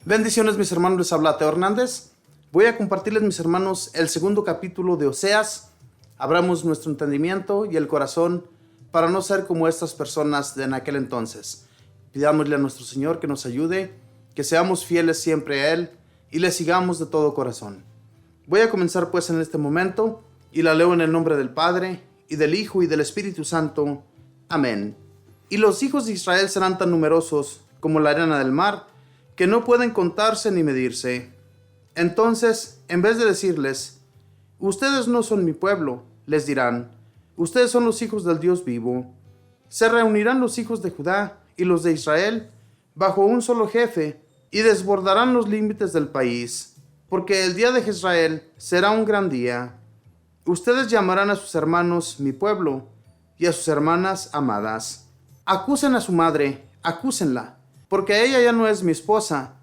Bendiciones, mis hermanos, les habla Teo Hernández. Voy a compartirles, mis hermanos, el segundo capítulo de Oseas. Abramos nuestro entendimiento y el corazón para no ser como estas personas de en aquel entonces. Pidámosle a nuestro Señor que nos ayude, que seamos fieles siempre a Él y le sigamos de todo corazón. Voy a comenzar pues en este momento y la leo en el nombre del Padre y del Hijo y del Espíritu Santo. Amén. Y los hijos de Israel serán tan numerosos como la arena del mar, que no pueden contarse ni medirse. Entonces, en vez de decirles, ustedes no son mi pueblo, les dirán, ustedes son los hijos del Dios vivo. Se reunirán los hijos de Judá y los de Israel bajo un solo jefe y desbordarán los límites del país, porque el día de Israel será un gran día. Ustedes llamarán a sus hermanos mi pueblo y a sus hermanas amadas. Acusen a su madre, acúsenla, porque ella ya no es mi esposa,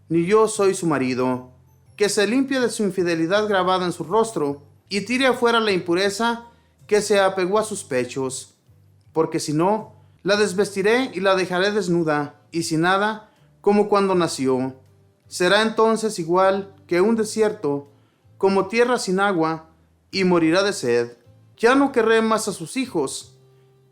ni yo soy su marido. Que se limpie de su infidelidad grabada en su rostro, y tire afuera la impureza que se apegó a sus pechos. Porque si no, la desvestiré y la dejaré desnuda, y sin nada, como cuando nació. Será entonces igual que un desierto, como tierra sin agua, y morirá de sed. Ya no querré más a sus hijos,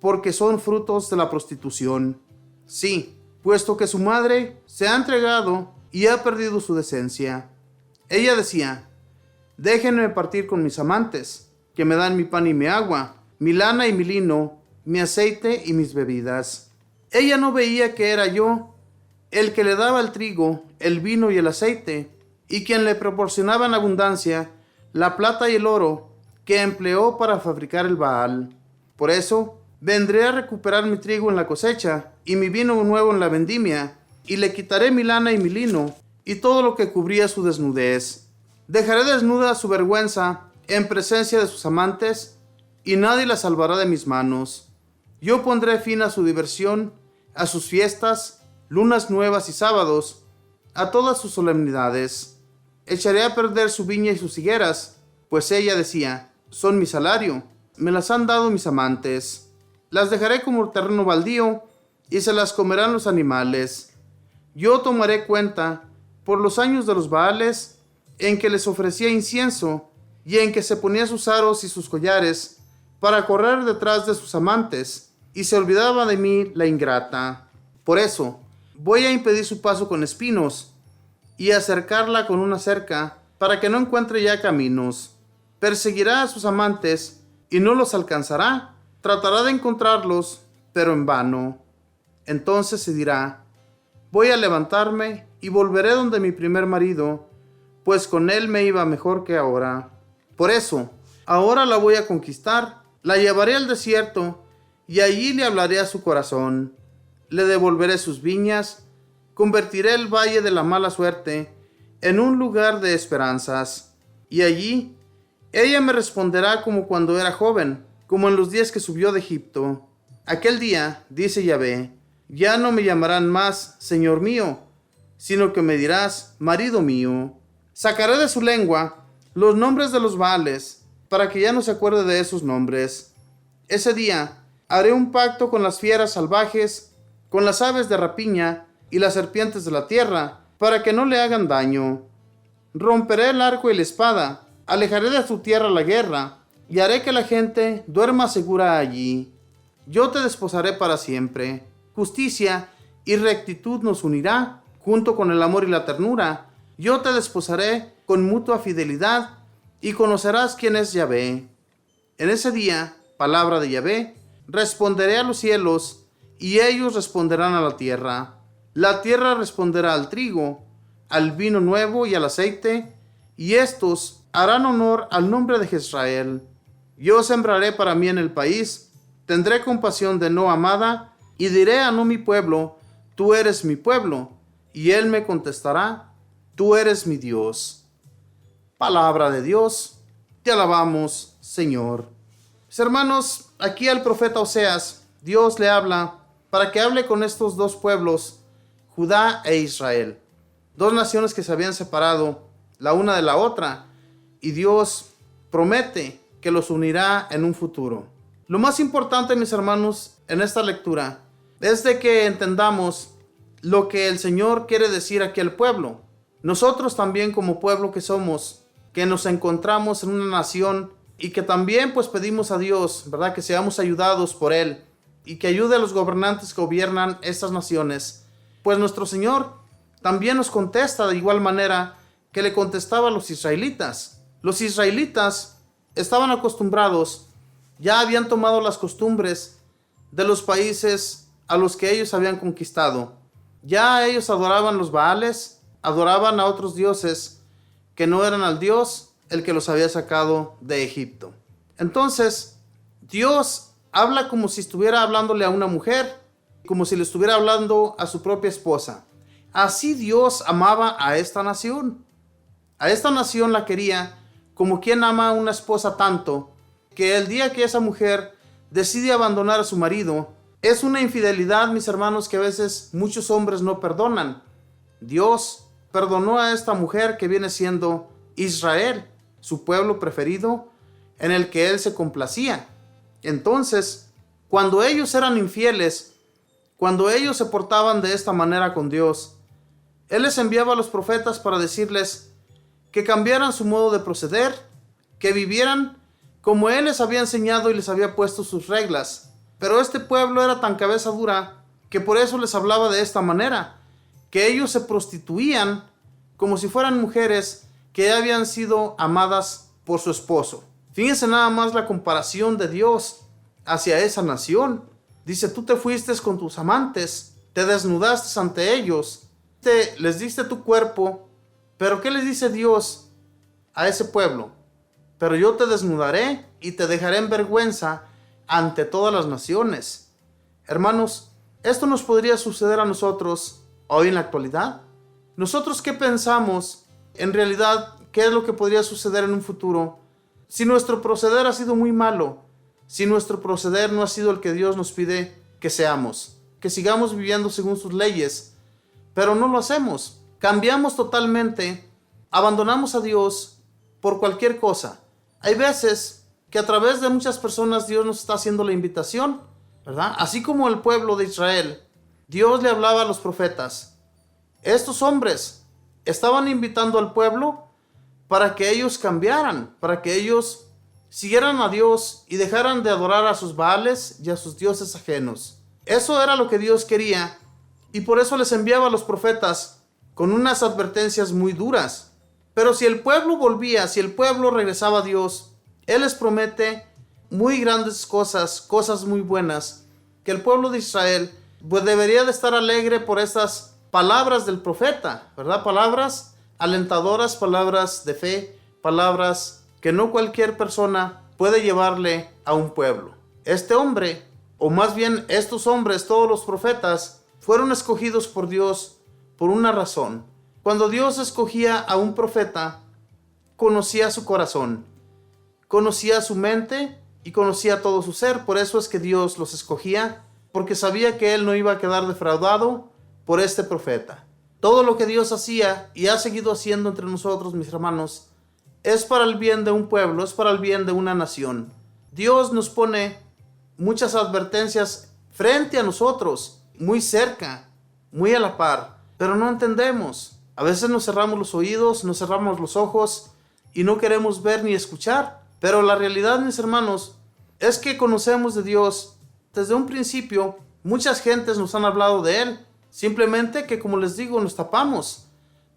porque son frutos de la prostitución. Sí, puesto que su madre se ha entregado y ha perdido su decencia. Ella decía, déjenme partir con mis amantes, que me dan mi pan y mi agua, mi lana y mi lino, mi aceite y mis bebidas. Ella no veía que era yo el que le daba el trigo, el vino y el aceite, y quien le proporcionaba en abundancia la plata y el oro que empleó para fabricar el Baal. Por eso, vendré a recuperar mi trigo en la cosecha y mi vino nuevo en la vendimia, y le quitaré mi lana y mi lino, y todo lo que cubría su desnudez. Dejaré desnuda su vergüenza en presencia de sus amantes, y nadie la salvará de mis manos. Yo pondré fin a su diversión, a sus fiestas, lunas nuevas y sábados, a todas sus solemnidades. Echaré a perder su viña y sus higueras, pues ella decía, son mi salario, me las han dado mis amantes. Las dejaré como terreno baldío, y se las comerán los animales. Yo tomaré cuenta por los años de los Baales, en que les ofrecía incienso, y en que se ponía sus aros y sus collares, para correr detrás de sus amantes, y se olvidaba de mí la ingrata. Por eso, voy a impedir su paso con espinos, y a cercarla con una cerca, para que no encuentre ya caminos. Perseguirá a sus amantes, y no los alcanzará. Tratará de encontrarlos, pero en vano. Entonces se dirá, voy a levantarme y volveré donde mi primer marido, pues con él me iba mejor que ahora. Por eso, ahora la voy a conquistar, la llevaré al desierto, y allí le hablaré a su corazón. Le devolveré sus viñas, convertiré el valle de la mala suerte en un lugar de esperanzas, y allí ella me responderá como cuando era joven, como en los días que subió de Egipto. Aquel día, dice Yahvé, ya no me llamarán más Señor mío, sino que me dirás marido mío. Sacaré de su lengua los nombres de los Baales, para que ya no se acuerde de esos nombres. Ese día haré un pacto con las fieras salvajes, con las aves de rapiña y las serpientes de la tierra, para que no le hagan daño. Romperé el arco y la espada, alejaré de su tierra la guerra, y haré que la gente duerma segura allí. Yo te desposaré para siempre. Justicia y rectitud nos unirá, junto con el amor y la ternura. Yo te desposaré con mutua fidelidad, y conocerás quién es Yahvé. En ese día, palabra de Yahvé, responderé a los cielos, y ellos responderán a la tierra. La tierra responderá al trigo, al vino nuevo y al aceite, y estos harán honor al nombre de Israel. Yo sembraré para mí en el país, tendré compasión de no amada, y diré a no mi pueblo, tú eres mi pueblo, y él me contestará, tú eres mi Dios. Palabra de Dios, te alabamos, Señor. Mis hermanos, aquí al profeta Oseas, Dios le habla para que hable con estos dos pueblos, Judá e Israel, dos naciones que se habían separado la una de la otra, y Dios promete que los unirá en un futuro. Lo más importante, mis hermanos, en esta lectura es de que entendamos lo que el Señor quiere decir aquí al pueblo. Nosotros también como pueblo que somos, que nos encontramos en una nación y que también pues pedimos a Dios, ¿verdad? Que seamos ayudados por Él y que ayude a los gobernantes que gobiernan estas naciones. Pues nuestro Señor también nos contesta de igual manera que le contestaba a los israelitas. Los israelitas estaban acostumbrados, ya habían tomado las costumbres de los países a los que ellos habían conquistado. Ya ellos adoraban los Baales, adoraban a otros dioses que no eran al Dios el que los había sacado de Egipto. Entonces, Dios habla como si estuviera hablándole a una mujer, como si le estuviera hablando a su propia esposa. Así Dios amaba a esta nación. A esta nación la quería como quien ama a una esposa tanto, que el día que esa mujer decide abandonar a su marido, es una infidelidad, mis hermanos, que a veces muchos hombres no perdonan. Dios perdonó a esta mujer que viene siendo Israel, su pueblo preferido, en el que Él se complacía. Entonces, cuando ellos eran infieles, cuando ellos se portaban de esta manera con Dios, Él les enviaba a los profetas para decirles que cambiaran su modo de proceder, que vivieran como Él les había enseñado y les había puesto sus reglas. Pero este pueblo era tan cabeza dura que por eso les hablaba de esta manera, que ellos se prostituían como si fueran mujeres que ya habían sido amadas por su esposo. Fíjense nada más la comparación de Dios hacia esa nación. Dice, tú te fuiste con tus amantes, te desnudaste ante ellos, les diste tu cuerpo. Pero ¿qué les dice Dios a ese pueblo? Pero yo te desnudaré y te dejaré en vergüenza ante todas las naciones. Hermanos, esto nos podría suceder a nosotros hoy en la actualidad. ¿Nosotros qué pensamos? En realidad, ¿qué es lo que podría suceder en un futuro? Si nuestro proceder ha sido muy malo, si nuestro proceder no ha sido el que Dios nos pide que seamos, que sigamos viviendo según sus leyes, pero no lo hacemos. Cambiamos totalmente, abandonamos a Dios por cualquier cosa. Hay veces que a través de muchas personas Dios nos está haciendo la invitación, ¿verdad? Así como el pueblo de Israel, Dios le hablaba a los profetas. Estos hombres estaban invitando al pueblo para que ellos cambiaran, para que ellos siguieran a Dios y dejaran de adorar a sus Baales y a sus dioses ajenos. Eso era lo que Dios quería y por eso les enviaba a los profetas con unas advertencias muy duras. Pero si el pueblo volvía, si el pueblo regresaba a Dios, Él les promete muy grandes cosas, cosas muy buenas, que el pueblo de Israel pues debería de estar alegre por estas palabras del profeta, ¿verdad? Palabras alentadoras, palabras de fe, palabras que no cualquier persona puede llevarle a un pueblo. Este hombre, o más bien estos hombres, todos los profetas, fueron escogidos por Dios por una razón. Cuando Dios escogía a un profeta, conocía su corazón, conocía su mente y conocía todo su ser. Por eso es que Dios los escogía, porque sabía que Él no iba a quedar defraudado por este profeta. Todo lo que Dios hacía y ha seguido haciendo entre nosotros, mis hermanos, es para el bien de un pueblo, es para el bien de una nación. Dios nos pone muchas advertencias frente a nosotros, muy cerca, muy a la par, pero no entendemos. A veces nos cerramos los oídos, nos cerramos los ojos y no queremos ver ni escuchar. Pero la realidad, mis hermanos, es que conocemos de Dios desde un principio. Muchas gentes nos han hablado de Él. Simplemente que, como les digo, nos tapamos,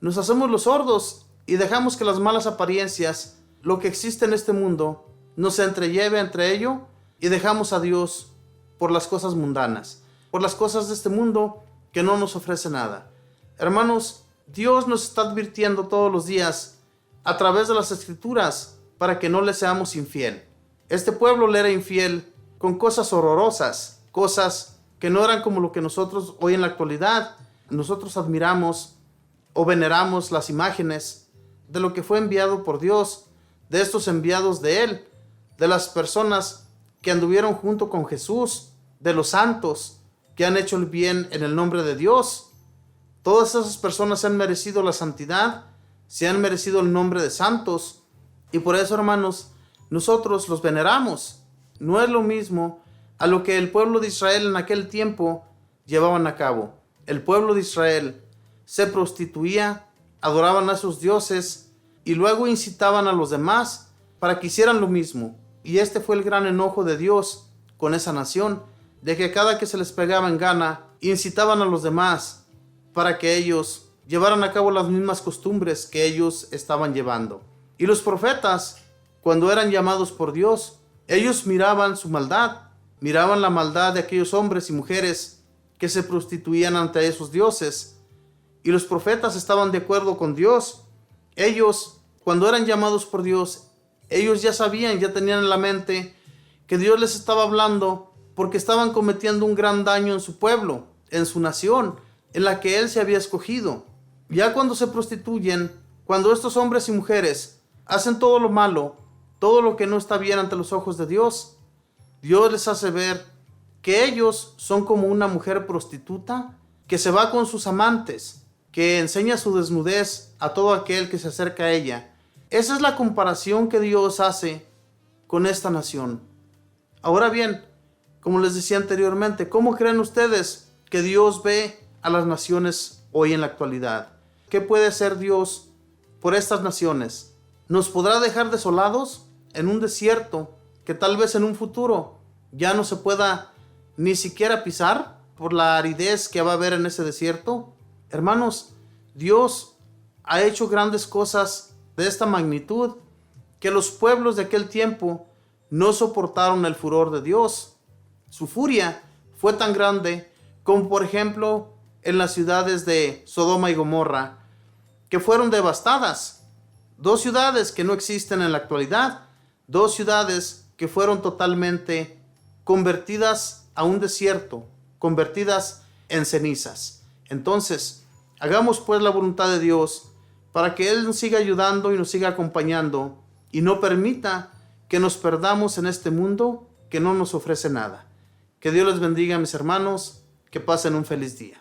nos hacemos los sordos y dejamos que las malas apariencias, lo que existe en este mundo, nos entrelleve entre ello y dejamos a Dios por las cosas mundanas, por las cosas de este mundo que no nos ofrece nada. Hermanos, Dios nos está advirtiendo todos los días a través de las Escrituras para que no le seamos infiel. Este pueblo le era infiel con cosas horrorosas, cosas que no eran como lo que nosotros hoy en la actualidad, nosotros admiramos o veneramos las imágenes de lo que fue enviado por Dios, de estos enviados de Él, de las personas que anduvieron junto con Jesús, de los santos que han hecho el bien en el nombre de Dios. Todas esas personas se han merecido la santidad, se han merecido el nombre de santos, y por eso, hermanos, nosotros los veneramos. No es lo mismo a lo que el pueblo de Israel en aquel tiempo llevaban a cabo. el pueblo de Israel se prostituía, adoraban a sus dioses y luego incitaban a los demás para que hicieran lo mismo. Y este fue el gran enojo de Dios con esa nación, de que cada que se les pegaba en gana, incitaban a los demás para que ellos llevaran a cabo las mismas costumbres que ellos estaban llevando. Y los profetas, cuando eran llamados por Dios, ellos miraban su maldad, miraban la maldad de aquellos hombres y mujeres que se prostituían ante esos dioses. Y los profetas estaban de acuerdo con Dios. Ellos, cuando eran llamados por Dios, ellos ya sabían, ya tenían en la mente que Dios les estaba hablando porque estaban cometiendo un gran daño en su pueblo, en su nación, en la que Él se había escogido. Ya cuando se prostituyen, cuando estos hombres y mujeres hacen todo lo malo, todo lo que no está bien ante los ojos de Dios, Dios les hace ver que ellos son como una mujer prostituta que se va con sus amantes, que enseña su desnudez a todo aquel que se acerca a ella. Esa es la comparación que Dios hace con esta nación. Ahora bien, como les decía anteriormente, ¿cómo creen ustedes que Dios ve a las naciones hoy en la actualidad? ¿Qué puede hacer Dios por estas naciones? ¿Nos podrá dejar desolados en un desierto que tal vez en un futuro ya no se pueda ni siquiera pisar por la aridez que va a haber en ese desierto? Hermanos, Dios ha hecho grandes cosas de esta magnitud que los pueblos de aquel tiempo no soportaron el furor de Dios. Su furia fue tan grande como, por ejemplo, en las ciudades de Sodoma y Gomorra, que fueron devastadas. 2 ciudades que no existen en la actualidad, 2 ciudades que fueron totalmente convertidas a un desierto, convertidas en cenizas. Entonces, hagamos pues la voluntad de Dios para que Él nos siga ayudando y nos siga acompañando y no permita que nos perdamos en este mundo que no nos ofrece nada. Que Dios les bendiga, mis hermanos, que pasen un feliz día.